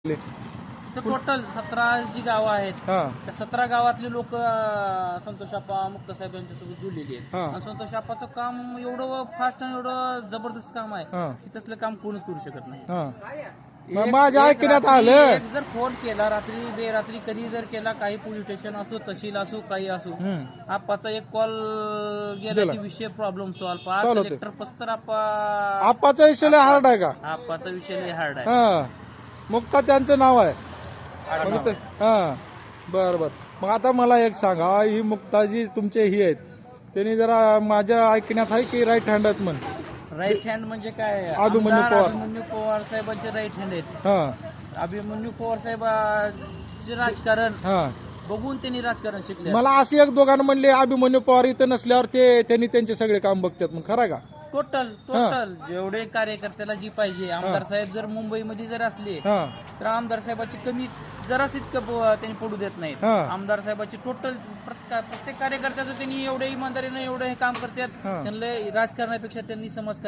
तर टोटल 17 जी गावं आहेत हा त्या 17 गावातले लोक संतोष आप्पा मुक्ता साहेब यांच्यासोबत जुळलेली आहेत. हा. आणि संतोष आप्पाचं काम एवढं फास्ट आणि एवढं जबरदस्त काम आहे हा की तसलं काम कोणीच करू शकत नाही. हा एक- माझ्या एक ऐकण्यात रात्री आलं. एक जर फोन केला रात्री बेरात्री कधी जर केला, काही पोलीस स्टेशन असो, तहसील असो, काही असो, आप्पाचा एक कॉल गेला गेला. की विषय प्रॉब्लेम सॉल्व. Solve होते. कलेक्टर पस्तर आप्पा आप्पाचा विषय लय हार्ड आहे का? आप्पाचा विषय लय हार्ड आहे. हा मुक्ता त्यांचं नाव आहे. आडनाव मग ते- आहे. हा बर बर. मग आता मला एक सांगा, ही मुक्ता जी तुमचे ही आहेत त्यांनी जरा माझ्या ऐकण्यात आहे की राईट हँड आहेत म्हण. राईट हँड म्हणजे काय? अभिमन्यू आमदार पवार. अभिमन्यू पवार साहेबांचे राईट हँड आहेत. हा अभिमन्यू पवार साहेबांचे राजकारण हा बघून त्यांनी राजकारण शिकले. मला असे एक दोघांना म्हणले अभिमन्यू पवार इथं नसल्यावर त्यांनी त्यांचे सगळे काम बघतात. मग खरं का? टोटल जेवढे कार्यकर्त्याला जी पाहिजे, आमदार साहेब जर मुंबईमध्ये जर असले हा तर आमदार साहेबाची कमी जरास इतकं त्यांनी पडू देत नाहीत. हा. आमदार साहेबाची टोटल प्रत्येक कार्यकर्त्याचं त्यांनी एवढ्या इमानदारीनं एवढं हे काम करतात. हा. त्यांना राजकारणापेक्षा त्यांनी समाजकार्य